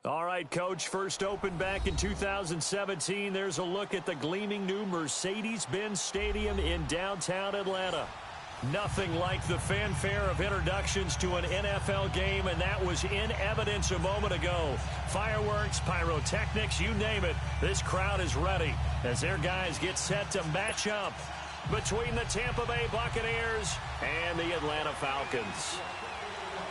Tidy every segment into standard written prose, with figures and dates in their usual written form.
All right, Coach, first opened back in 2017. There's a look at the gleaming new Mercedes-Benz Stadium in downtown Atlanta. Nothing like the fanfare of introductions to an NFL game, and that was in evidence a moment ago. Fireworks, pyrotechnics, you name it. This crowd is ready as their guys get set to match up between the Tampa Bay Buccaneers and the Atlanta Falcons.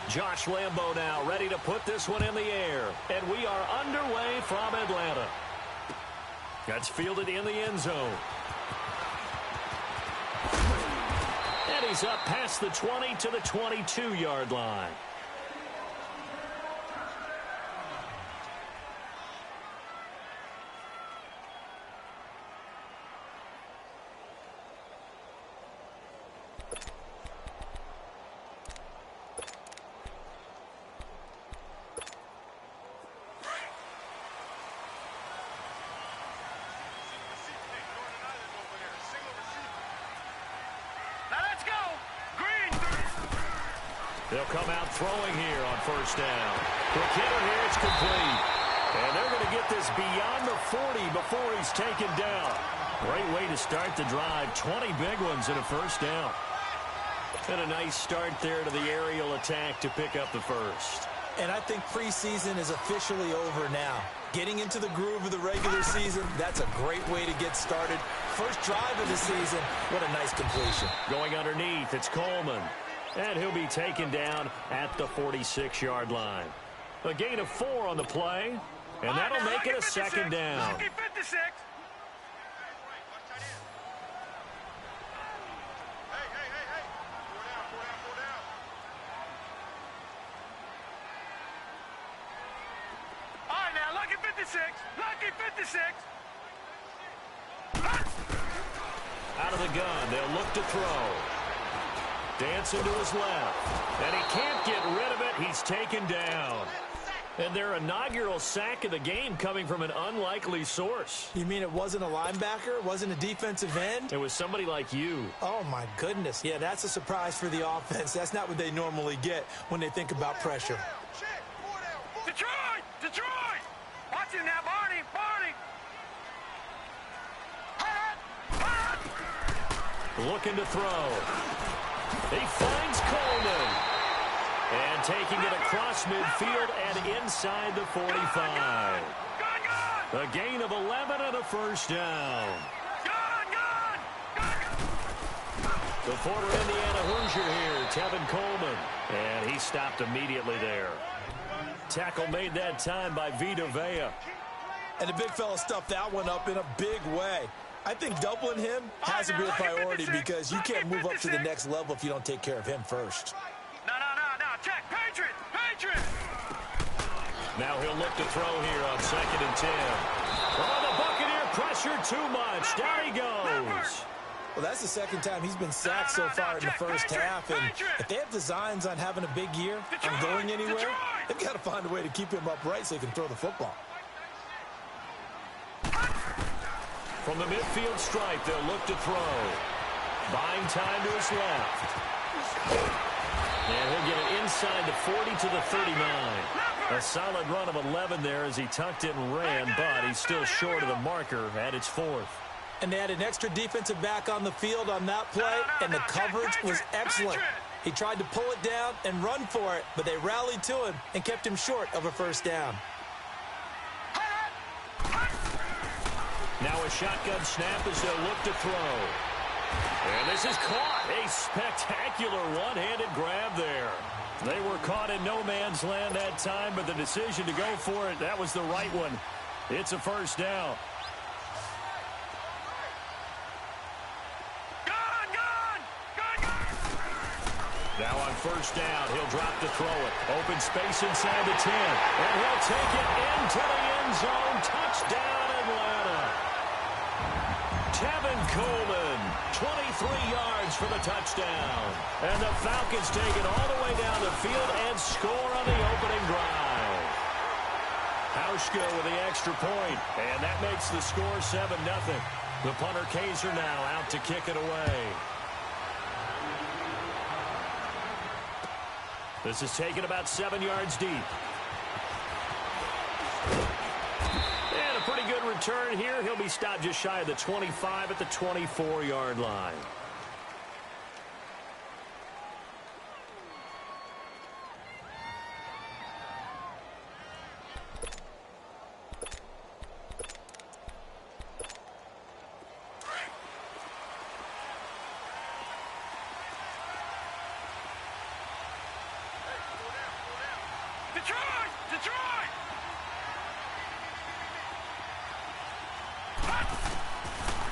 Josh Lambo now ready to put this one in the air. And we are underway from Atlanta. That's fielded in the end zone. And he's up past the 20 to the 22-yard line. They'll come out throwing here on first down. Quick hitter here, it's complete. And they're going to get this beyond the 40 before he's taken down. Great way to start the drive. 20 big ones in a first down. And a nice start there to the aerial attack to pick up the first. And I think preseason is officially over now. Getting into the groove of the regular season, that's a great way to get started. First drive of the season, what a nice completion. Going underneath, it's Coleman. And he'll be taken down at the 46-yard line. A gain of 4 on the play, and that'll make it a second down. Lucky 56. All right, now, lucky 56. Lucky 56. Out of the gun, they'll look to throw. Dancing to his left. And he can't get rid of it. He's taken down. And their inaugural sack of the game coming from an unlikely source. You mean it wasn't a linebacker? It wasn't a defensive end? It was somebody like you. Oh, my goodness. Yeah, that's a surprise for the offense. That's not what they normally get when they think about pressure. Detroit! Detroit! Watch him now, Barney! Barney! Looking to throw. He finds Coleman. And taking it across midfield and inside the 45. A gain of 11 and a first down. The former Indiana Hoosier here, Tevin Coleman. And he stopped immediately there. Tackle made that time by Vita Vea. And the big fella stuffed that one up in a big way. I think doubling him has to be a priority because you can't move up to the next level if you don't take care of him first. No. Check. Patriot. Now he'll look to throw here on 2nd and 10. Oh, the Buccaneer pressure too much. Down he goes. Well, that's the second time he's been sacked so far in the first half. And if they have designs on having a big year and going anywhere, they've got to find a way to keep him upright so he can throw the football. From the midfield stripe, they'll look to throw. Buying time to his left. And he'll get it inside the 40 to the 39. A solid run of 11 there as he tucked it and ran, but he's still short of the marker at its 4th. And they had an extra defensive back on the field on that play, and the coverage was excellent. He tried to pull it down and run for it, but they rallied to him and kept him short of a first down. Now a shotgun snap as they'll look to throw. And this is caught. A spectacular one-handed grab there. They were caught in no man's land that time, but the decision to go for it, that was the right one. It's a first down. Now on first down, he'll drop to throw it. Open space inside the 10. And he'll take it into the end zone. Touchdown, Atlanta. Tevin Coleman, 23 yards for the touchdown. And the Falcons take it all the way down the field and score on the opening drive. Hauschka with the extra point, and that makes the score 7-0. The punter Kaiser now out to kick it away. This is taken about 7 yards deep. return here. He'll be stopped just shy of the 25 at the 24-yard line.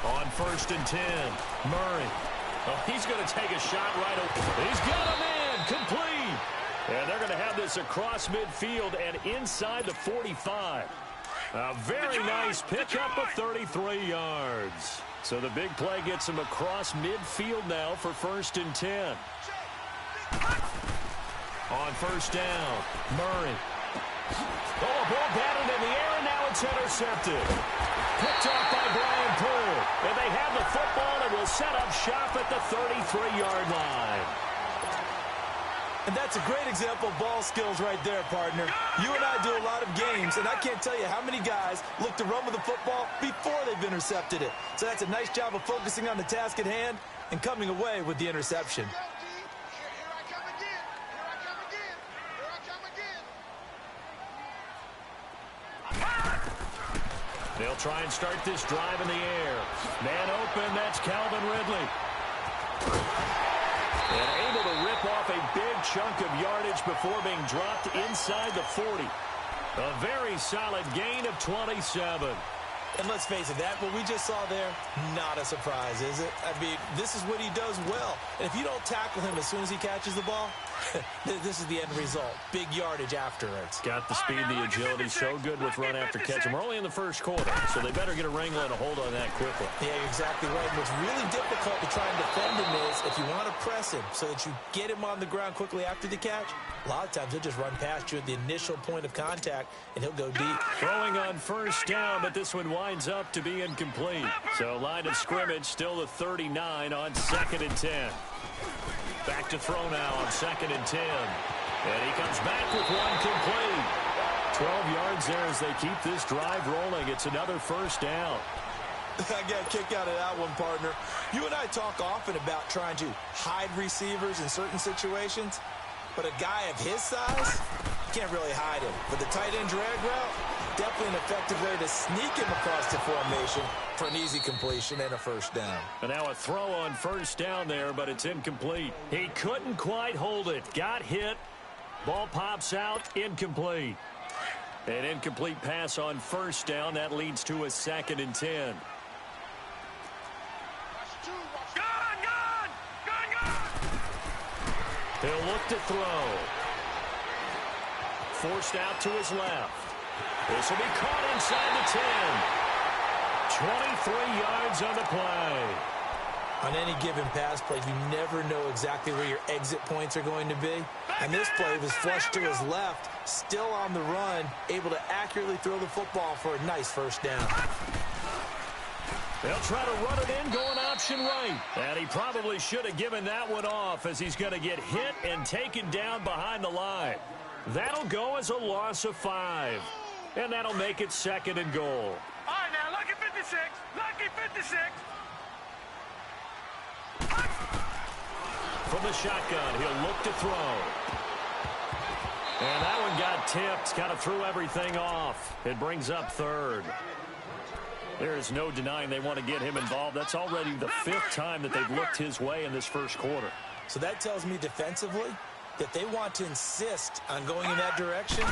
On 1st and 10, Murray. Oh, he's going to take a shot right away. He's got a man complete. And they're going to have this across midfield and inside the 45. A very nice pickup of 33 yards. So the big play gets him across midfield now for 1st and 10. On 1st down, Murray. Oh, a ball batted in the air, and now it's intercepted. Picked off by Brian Poole. And they have the football and will set up shop at the 33-yard line. And that's a great example of ball skills right there, partner. You and I do a lot of games, and I can't tell you how many guys look to run with the football before they've intercepted it. So that's a nice job of focusing on the task at hand and coming away with the interception. They'll try and start this drive in the air. Man open, that's Calvin Ridley. And able to rip off a big chunk of yardage before being dropped inside the 40. A very solid gain of 27. And let's face it, that what we just saw there, not a surprise, is it? I mean, this is what he does well. And if you don't tackle him as soon as he catches the ball, this is the end result. Big yardage afterwards. Got the speed, the agility, so good with run after catch. And we're only in the first quarter, so they better get a wrangle and a hold on that quickly. Yeah, you're exactly right. What's really difficult to try and defend him is if you want to press him so that you get him on the ground quickly after the catch, a lot of times he'll just run past you at the initial point of contact, and he'll go deep. Throwing on 1st down, but this one winds up to be incomplete. So line of scrimmage still the 39 on 2nd and 10. Back to throw now on 2nd and 10. And he comes back with one complete. 12 yards there as they keep this drive rolling. It's another 1st down. I got a kick out of that one, partner. You and I talk often about trying to hide receivers in certain situations. But a guy of his size, you can't really hide him. But the tight end drag route, definitely an effective way to sneak him across the formation for an easy completion and a 1st down. And now a throw on 1st down there, but it's incomplete. He couldn't quite hold it. Got hit. Ball pops out. Incomplete. An incomplete pass on 1st down. That leads to a 2nd and 10. He'll look to throw. Forced out to his left. This will be caught inside the 10. 23 yards on the play. On any given pass play, you never know exactly where your exit points are going to be. And this play was flushed to his left, still on the run, able to accurately throw the football for a nice 1st down. They'll try to run it in, going option right. And he probably should have given that one off as he's going to get hit and taken down behind the line. That'll go as a loss of 5. And that'll make it 2nd and goal. All right, now, lucky 56. Lucky 56. From the shotgun, he'll look to throw. And that one got tipped, kind of threw everything off. It brings up 3rd. There is no denying they want to get him involved. That's already the 5th time that they've looked his way in this 1st quarter. So that tells me defensively that they want to insist on going in that direction.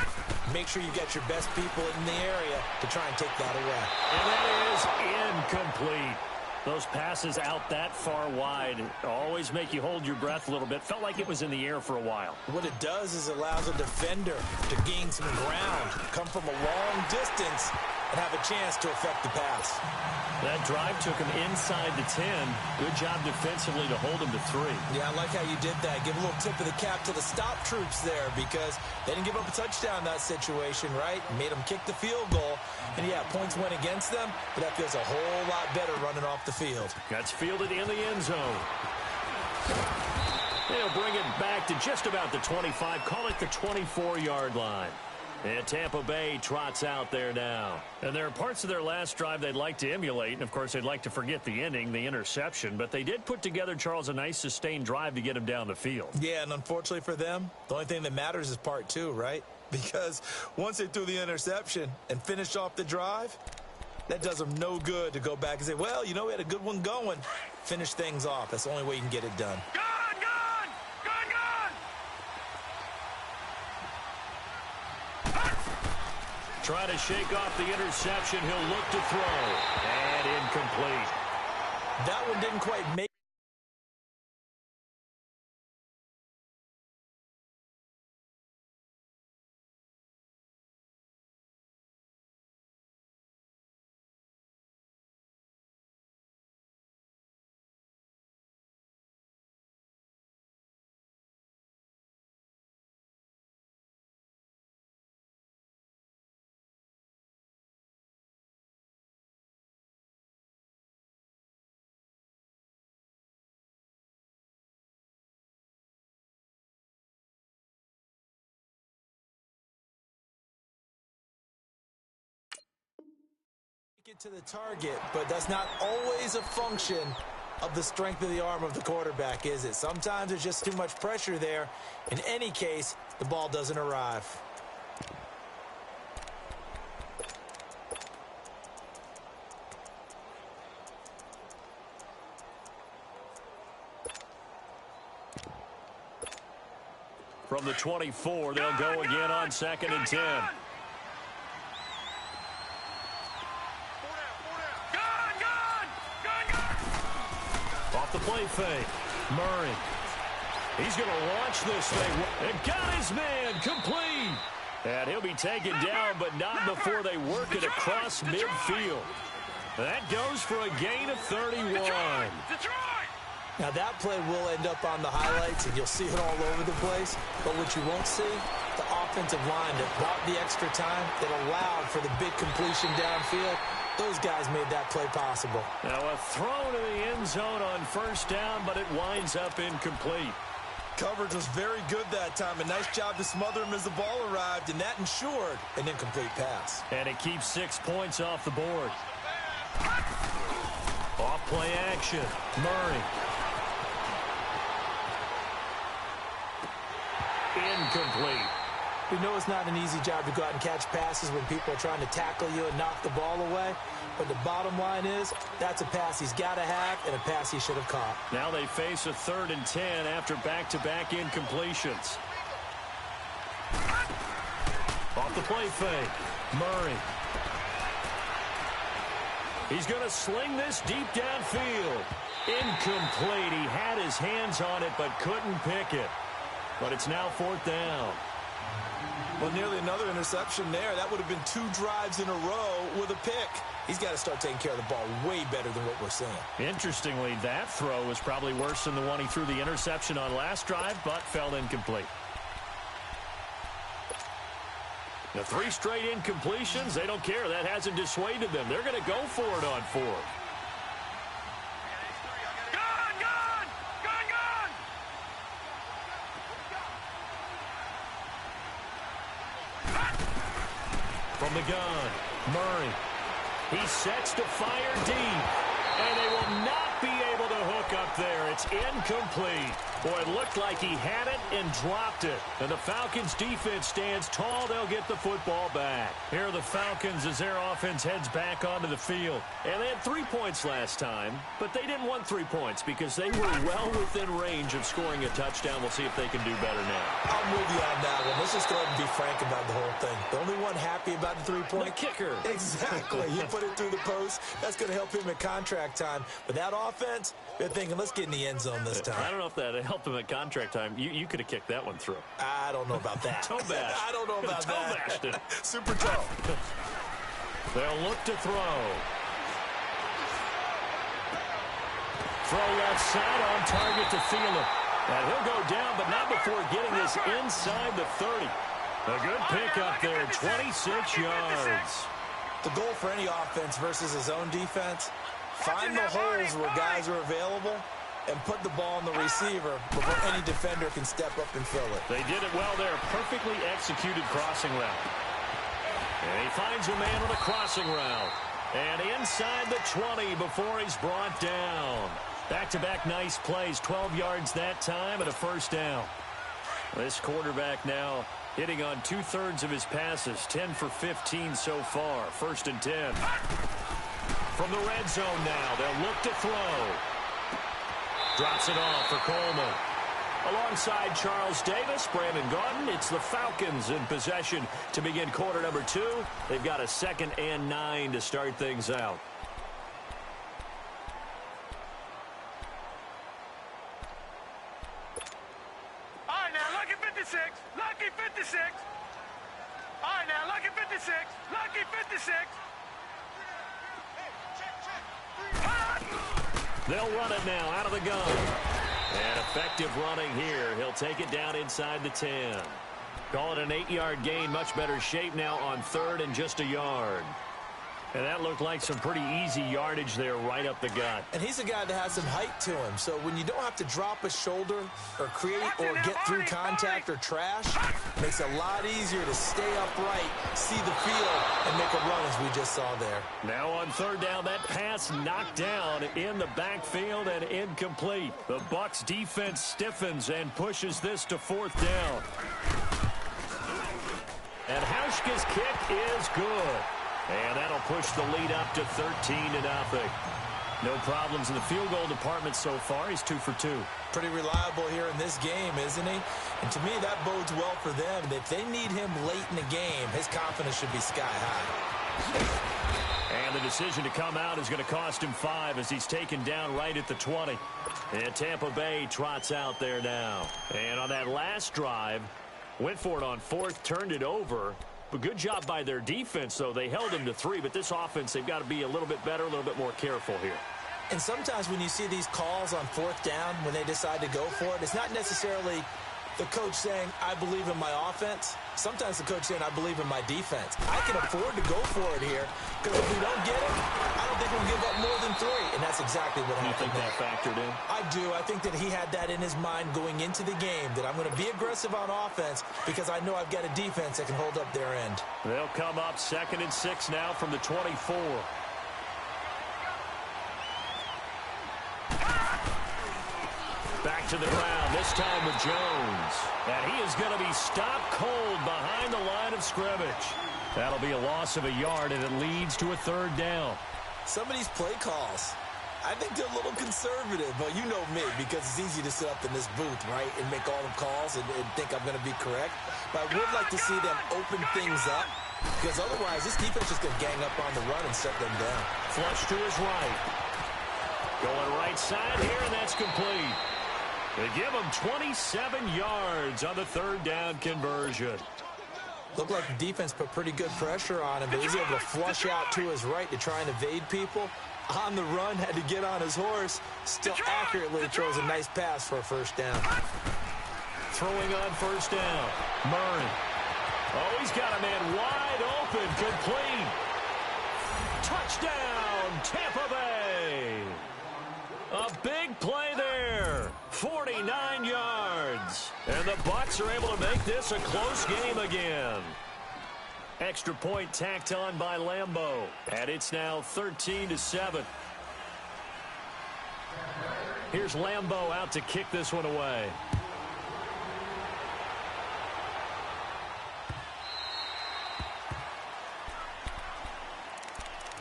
Make sure you get your best people in the area to try and take that away. And that is incomplete. Those passes out that far wide always make you hold your breath a little bit. Felt like it was in the air for a while. What it does is it allows a defender to gain some ground, come from a long distance, and have a chance to affect the pass. That drive took him inside the 10. Good job defensively to hold him to 3. Yeah, I like how you did that. Give a little tip of the cap to the stop troops there because they didn't give up a touchdown in that situation, right? Made them kick the field goal. And, yeah, points went against them, but that feels a whole lot better running off the field. That's fielded in the end zone. They'll bring it back to just about the 25. Call it the 24-yard line. And Tampa Bay trots out there now. And there are parts of their last drive they'd like to emulate. And, of course, they'd like to forget the ending, the interception. But they did put together, Charles, a nice sustained drive to get him down the field. Yeah, and unfortunately for them, the only thing that matters is part two, right? Because once they threw the interception and finished off the drive, that does them no good to go back and say, well, you know, we had a good one going. Finish things off. That's the only way you can get it done. Trying to shake off the interception. He'll look to throw. And incomplete. That one didn't quite make. Get to the target, but that's not always a function of the strength of the arm of the quarterback, is it? Sometimes there's just too much pressure there. In any case, the ball doesn't arrive. From the 24, they'll go again on 2nd and 10. Off the play fake. Murray. He's going to launch this thing. And got his man complete. And he'll be taken down, but not before they work it across midfield. That goes for a gain of 31. Now, that play will end up on the highlights, and you'll see it all over the place. But what you won't see, the offensive line that bought the extra time, that allowed for the big completion downfield. Those guys made that play possible. Now, a throw to the end zone on 1st down, but it winds up incomplete. Coverage was very good that time. A nice job to smother him as the ball arrived, and that ensured an incomplete pass. And it keeps 6 points off the board. Off play action. Murray. Incomplete. We know it's not an easy job to go out and catch passes when people are trying to tackle you and knock the ball away. But the bottom line is, that's a pass he's got to have and a pass he should have caught. Now they face a 3rd and 10 after back-to-back incompletions. Off the play fake. Murray. He's going to sling this deep downfield. Incomplete. He had his hands on it but couldn't pick it. But it's now 4th down. Well, nearly another interception there. That would have been 2 drives in a row with a pick. He's got to start taking care of the ball way better than what we're seeing. Interestingly, that throw was probably worse than the one he threw the interception on last drive, but fell incomplete. The 3 straight incompletions, they don't care. That hasn't dissuaded them. They're going to go for it on 4th. From the gun, Murray. He sets to fire deep, and they will not be able to hook up there. It's incomplete. Boy, it looked like he had it and dropped it. And the Falcons' defense stands tall. They'll get the football back. Here are the Falcons as their offense heads back onto the field. And they had 3 points last time, but they didn't want 3 points because they were well within range of scoring a touchdown. We'll see if they can do better now. I'm with you on that one. Let's just go ahead and be frank about the whole thing. The only one happy about the 3-point? The kicker. Exactly. You put it through the post. That's going to help him at contract time. But that offense, they're thinking, let's get in the end zone this time. I don't know if that helped him at contract time. You could have kicked that one through. I don't know about that. Toe bash. I don't know about toe that. Bashed it. Super toe. They'll look to throw. Throw left side on target to Thielen. And he'll go down, but not before getting this inside the 30. A good pickup there, 26 yards. The goal for any offense versus his own defense, find the holes where guys are available and put the ball on the receiver before any defender can step up and fill it. They did it well there. Perfectly executed crossing route. And he finds a man on a crossing route. And inside the 20 before he's brought down. Back-to-back nice plays, 12 yards that time and a first down. This quarterback now hitting on 2/3 of his passes, 10 for 15 so far. 1st and 10. From the red zone now, they'll look to throw. Drops it off for Coleman. Alongside Charles Davis, Brandon Gaudin, it's the Falcons in possession to begin quarter number 2. They've got a 2nd and 9 to start things out. All right, now, lucky 56. Lucky 56. All right, now, lucky 56. Lucky 56. They'll run it now out of the gun. And effective running here. He'll take it down inside the 10. Call it an 8-yard gain. Much better shape now on 3rd and just a yard. And that looked like some pretty easy yardage there right up the gut. And he's a guy that has some height to him. So when you don't have to drop a shoulder or create or get through contact or trash, it makes it a lot easier to stay upright, see the field, and make a run as we just saw there. Now on 3rd down, that pass knocked down in the backfield and incomplete. The Bucs defense stiffens and pushes this to 4th down. And Hauschka's kick is good. And that'll push the lead up to 13-0. No problems in the field goal department so far. He's 2 for 2. Pretty reliable here in this game, isn't he? And to me, that bodes well for them. If they need him late in the game, his confidence should be sky high. And the decision to come out is going to cost him 5 as he's taken down right at the 20. And Tampa Bay trots out there now. And on that last drive, went for it on 4th, turned it over. But good job by their defense, though. They held him to 3, but this offense, they've got to be a little bit better, a little bit more careful here. And sometimes when you see these calls on 4th down, when they decide to go for it, it's not necessarily the coach saying, I believe in my offense. Sometimes the coach saying, I believe in my defense. I can afford to go for it here, because if we don't get it, I don't think we'll give up more than 3. And that's exactly what happened. You think that factored in? I do. I think that he had that in his mind going into the game, that I'm going to be aggressive on offense because I know I've got a defense that can hold up their end. They'll come up 2nd and 6 now from the 24. Back to the ground, this time with Jones. And he is going to be stopped cold behind the line of scrimmage. That'll be a loss of a yard, and it leads to a 3rd down. Some of these play calls, I think they're a little conservative, but you know me, because it's easy to sit up in this booth, right, and make all the calls and think I'm going to be correct. But I would like to see them open things up, because otherwise this defense is going to gang up on the run and shut them down. Flush to his right. Going right side here, and that's complete. They give him 27 yards on the 3rd down conversion. Looked like the defense put pretty good pressure on him, but he was able to flush out to his right to try and evade people. On the run, had to get on his horse. Still accurately throws a nice pass for a 1st down. Throwing on 1st down. Murray. Oh, he's got a man wide open. Complete. Touchdown, Tampa Bay. A big play there. 49 yards. And the Bucs are able to make this a close game again. Extra point tacked on by Lambeau. And it's now 13-7. Here's Lambeau out to kick this one away.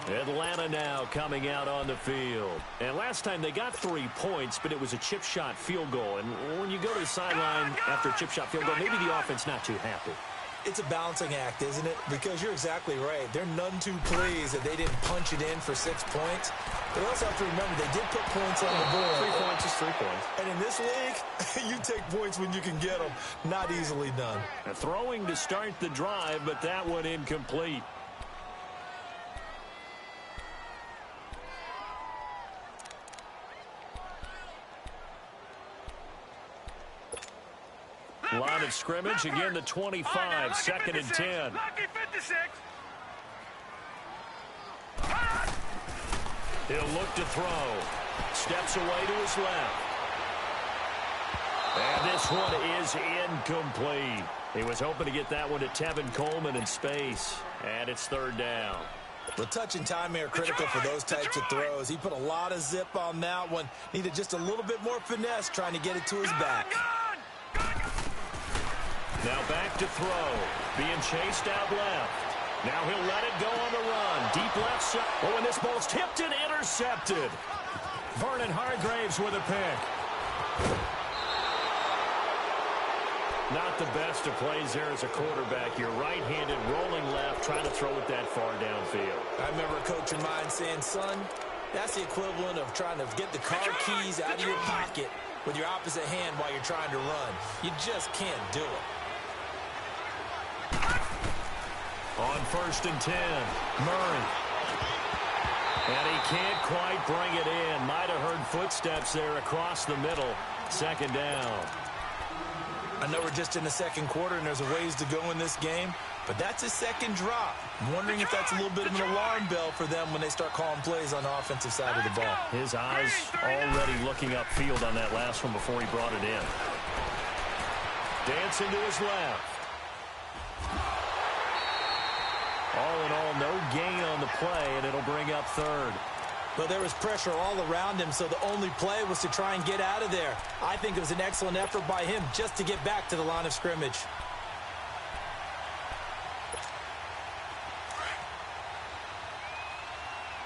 Atlanta now coming out on the field. And last time they got 3 points, but it was a chip shot field goal. And when you go to the sideline after a chip shot field goal, maybe the offense not too happy. It's a balancing act, isn't it? Because you're exactly right. They're none too pleased that they didn't punch it in for 6 points. But also have to remember they did put points on the board. 3 points is 3 points. And in this league, you take points when you can get them. Not easily done. Throwing to start the drive, but that one incomplete. Line of scrimmage, again the 25, 2nd and 10. He'll look to throw. Steps away to his left. And this one is incomplete. He was hoping to get that one to Tevin Coleman in space. And it's third down. Well, touch and timing are critical for those types of throws. He put a lot of zip on that one. Needed just a little bit more finesse trying to get it to his back. Now back to throw. Being chased out left. Now he'll let it go on the run. Deep left side. Oh, and this ball's tipped and intercepted. Vernon Hargraves with a pick. Not the best of plays there as a quarterback. You're right-handed, rolling left, trying to throw it that far downfield. I remember a coach of mine saying, son, that's the equivalent of trying to get the car keys out of your pocket with your opposite hand while you're trying to run. You just can't do it. On 1st and 10, Murray. And he can't quite bring it in. Might have heard footsteps there across the middle. Second down. I know we're just in the second quarter and there's a ways to go in this game, but that's his second drop. I'm wondering if that's a little bit of an alarm bell for them when they start calling plays on the offensive side of the ball. His eyes already looking upfield on that last one before he brought it in. Dancing to his left. All in all, no gain on the play, and it'll bring up third. But there was pressure all around him, so the only play was to try and get out of there. I think it was an excellent effort by him just to get back to the line of scrimmage.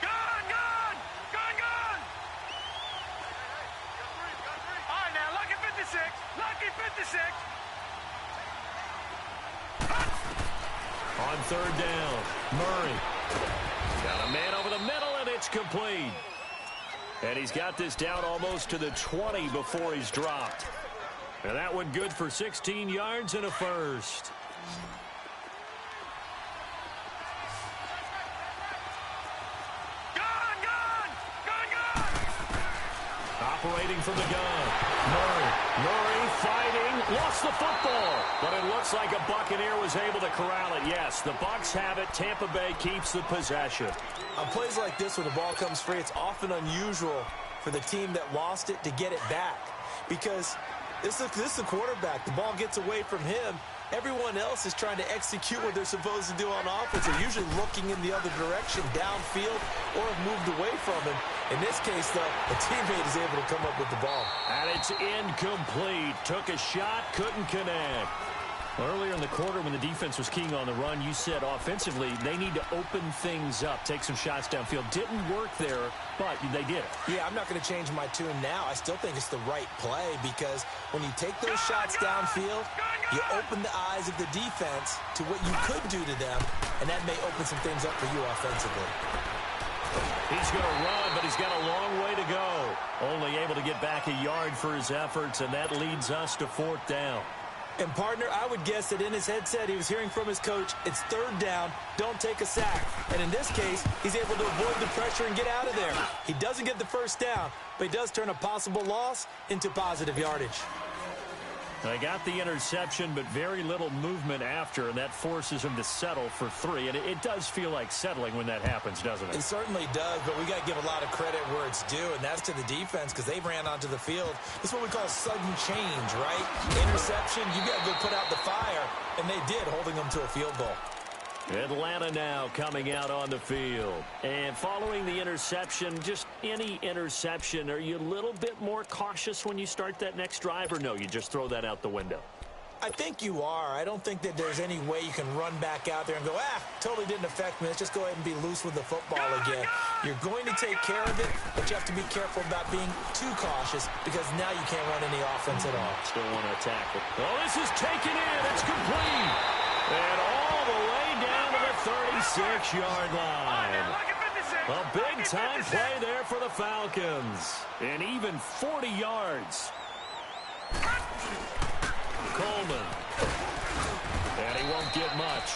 Gone! All right, now, lucky 56. Lucky 56. On third down, Murray. Got a man over the middle, and it's complete. And he's got this down almost to the 20 before he's dropped. And that one good for 16 yards and a first. Gone! Operating from the gun. Murray fighting. Lost the football. But it looks like a Buccaneer was able to corral it. Yes, the Bucs have it. Tampa Bay keeps the possession. On plays like this when the ball comes free, it's often unusual for the team that lost it to get it back. Because this is the quarterback. The ball gets away from him. Everyone else is trying to execute what they're supposed to do on offense. They're usually looking in the other direction, downfield, or have moved away from him. In this case, though, a teammate is able to come up with the ball. And it's incomplete. Took a shot, couldn't connect. Earlier in the quarter when the defense was keying on the run, you said offensively they need to open things up, take some shots downfield. Didn't work there, but they did it. Yeah, I'm not going to change my tune now. I still think it's the right play because when you take those shots downfield, you open the eyes of the defense to what you could do to them, and that may open some things up for you offensively. He's going to run, but he's got a long way to go. Only able to get back a yard for his efforts, and that leads us to fourth down. And, partner, I would guess that in his headset he was hearing from his coach, it's third down, don't take a sack. And in this case, he's able to avoid the pressure and get out of there. He doesn't get the first down, but he does turn a possible loss into positive yardage. They got the interception, but very little movement after, and that forces him to settle for 3. And it does feel like settling when that happens, doesn't it? It certainly does, but we got to give a lot of credit where it's due, and that's to the defense because they ran onto the field. This is what we call sudden change, right? Interception, you got to go put out the fire, and they did, holding them to a field goal. Atlanta now coming out on the field. And following the interception, just any interception, are you a little bit more cautious when you start that next drive, or no, you just throw that out the window? I think you are. I don't think that there's any way you can run back out there and go, totally didn't affect me. Let's just go ahead and be loose with the football again. You're going to take care of it, but you have to be careful about being too cautious because now you can't run any offense at all. Still want to attack it. Well, this is taken in. It's complete. And all the way down to the 36-yard line. A big-time play there for the Falcons. And even 40 yards. Coleman. And he won't get much.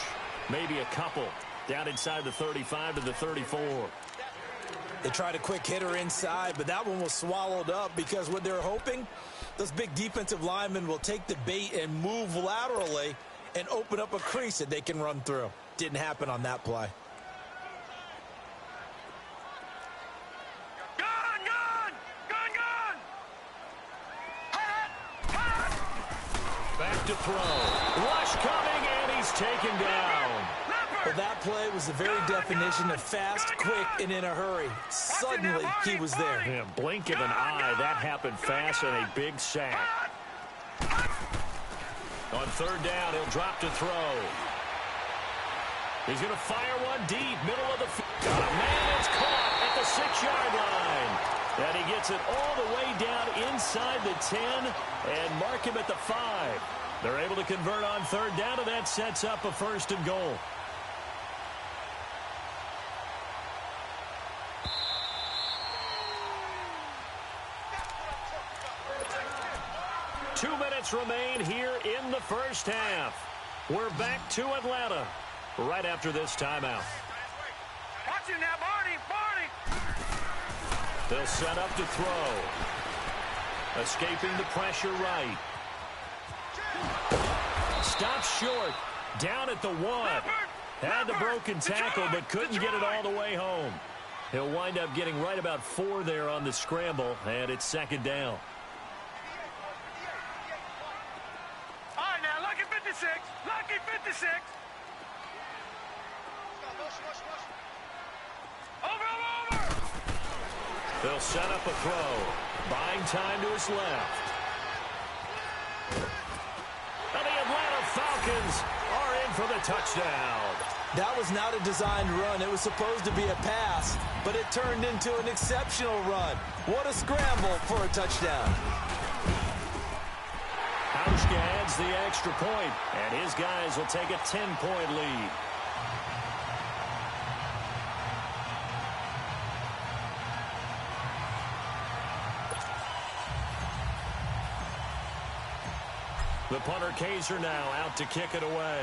Maybe a couple. Down inside the 35 to the 34. They tried a quick hitter inside, but that one was swallowed up because what they're hoping, those big defensive linemen will take the bait and move laterally and open up a crease that they can run through. Didn't happen on that play. to throw. Rush coming, and he's taken down. Well, that play was the very definition of fast, quick, and in a hurry. Suddenly, he was there. Yeah, blink of an eye, that happened fast, and a big sack. On third down, he'll drop to throw. He's going to fire one deep, middle of the field. Got a man, it's caught at the 6-yard line. And he gets it all the way down inside the 10 and mark him at the 5. They're able to convert on third down, and that sets up a 1st and goal. Two minutes remain here in the first half. We're back to Atlanta right after this timeout. Watch him now, Barney. They'll set up to throw. Escaping the pressure right. Stops short. Down at the 1. Had the broken tackle, but couldn't get it all the way home. He'll wind up getting right about 4 there on the scramble, and it's 2nd down. All right, now, lucky 56. Lucky 56. Over. They'll set up a throw. Buying time to his left. And the Atlanta Falcons are in for the touchdown. That was not a designed run. It was supposed to be a pass, but it turned into an exceptional run. What a scramble for a touchdown. Hauschka adds the extra point, and his guys will take a 10-point lead. The punter Kaiser now out to kick it away.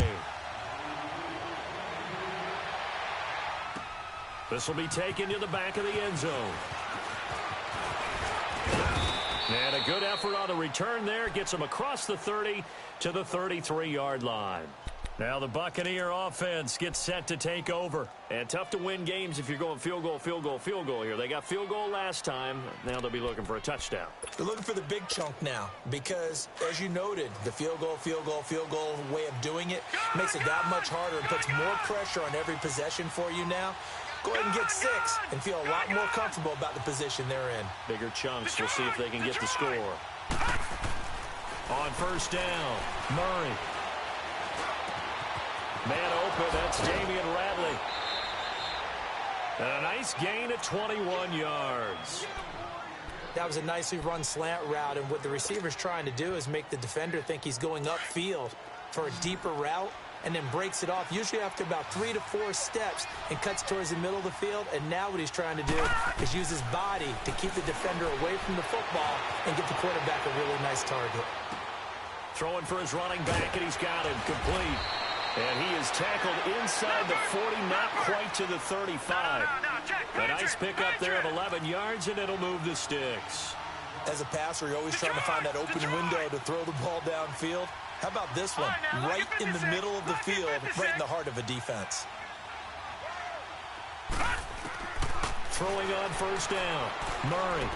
This will be taken to the back of the end zone. And a good effort on the return there. Gets him across the 30 to the 33-yard line. Now the Buccaneer offense gets set to take over. And tough to win games if you're going field goal here. They got field goal last time. Now they'll be looking for a touchdown. They're looking for the big chunk now because, as you noted, the field goal way of doing it makes it that much harder and puts more pressure on every possession for you now. Go ahead and get 6 and feel a lot more comfortable about the position they're in. Bigger chunks. We'll see if they can get the score. On first down, Murray. Man open, that's Damian Radley. And a nice gain at 21 yards. That was a nicely run slant route, and what the receiver's trying to do is make the defender think he's going upfield for a deeper route, and then breaks it off, usually after about 3 to 4 steps, and cuts towards the middle of the field. And now what he's trying to do is use his body to keep the defender away from the football and get the quarterback a really nice target. Throwing for his running back, and he's got him complete. And he is tackled inside the 40, not quite to the 35. A nice pickup there of 11 yards, and it'll move the sticks. As a passer, you're always trying to find that open window to throw the ball downfield. How about this one? Right in the middle of the field, right in the heart of a defense. Throwing on first down. Murray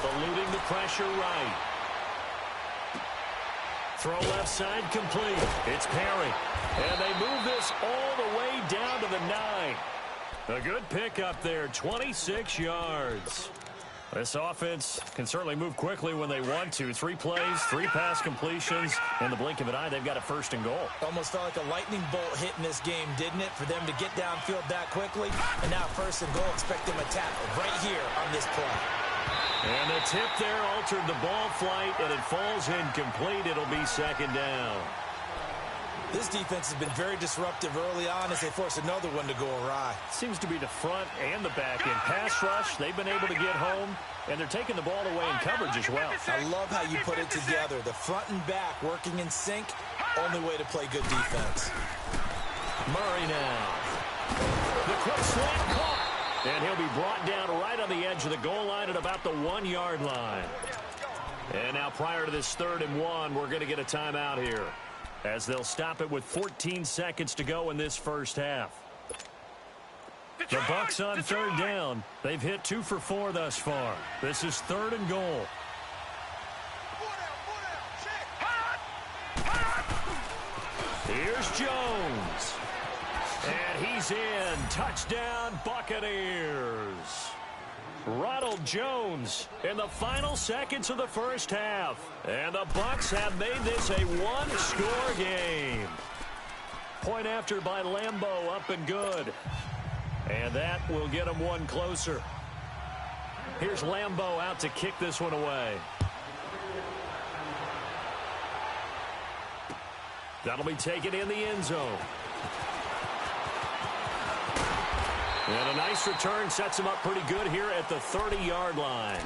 eluding the pressure right. Throw left side complete. It's Perry. And they move this all the way down to the 9. A good pickup there, 26 yards. This offense can certainly move quickly when they want to. 3 plays, 3 pass completions. In the blink of an eye, they've got a 1st and goal. Almost felt like a lightning bolt hit in this game, didn't it? For them to get downfield that quickly. And now 1st and goal, expect them to tackle right here on this play. And the tip there altered the ball flight, and it falls incomplete. It'll be 2nd down. This defense has been very disruptive early on as they force another one to go awry. Seems to be the front and the back end. Pass rush, they've been able to get home, and they're taking the ball away in coverage as well. I love how you put it together. The front and back working in sync, only way to play good defense. Murray now. The quick slant caught. And he'll be brought down right on the edge of the goal line at about the 1-yard line. And now prior to this 3rd and 1, we're going to get a timeout here, as they'll stop it with 14 seconds to go in this first half. The Bucs on 3rd down. They've hit 2 for 4 thus far. This is 3rd and goal. Here's Jones. And he's in. Touchdown, Buccaneers. Ronald Jones in the final seconds of the first half. And the Bucs have made this a one-score game. Point after by Lambeau, up and good. And that will get him one closer. Here's Lambeau out to kick this one away. That'll be taken in the end zone. And a nice return sets him up pretty good here at the 30-yard line.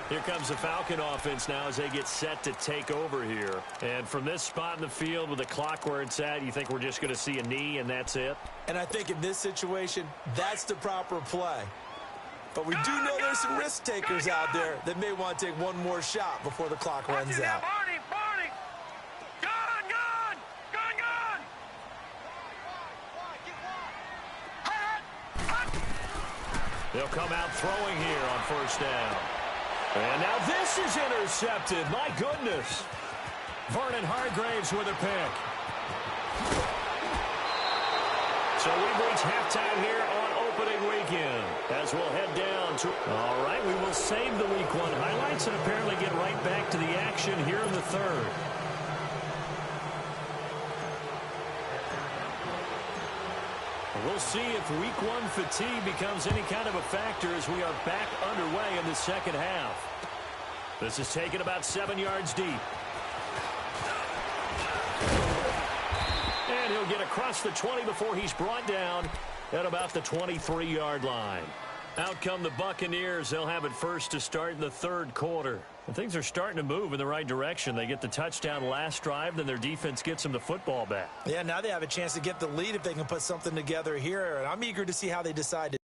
Here comes the Falcon offense now as they get set to take over here. And from this spot in the field with the clock where it's at, you think we're just going to see a knee and that's it? And I think in this situation, that's the proper play. But we do know there's some risk takers out there that may want to take one more shot before the clock runs out. Barney! Gone! They'll come out throwing here on first down. And now this is intercepted. My goodness. Vernon Hargraves with a pick. So we've reached halftime here on opening weekend as we'll head down to... All right, we will save the Week 1 highlights and apparently get right back to the action here in the third. We'll see if Week 1 fatigue becomes any kind of a factor as we are back underway in the second half. This is taken about 7 yards deep. And he'll get across the 20 before he's brought down at about the 23-yard line. Out come the Buccaneers. They'll have it first to start in the third quarter. And things are starting to move in the right direction. They get the touchdown last drive, then their defense gets them the football back. Yeah, now they have a chance to get the lead if they can put something together here. And I'm eager to see how they decide to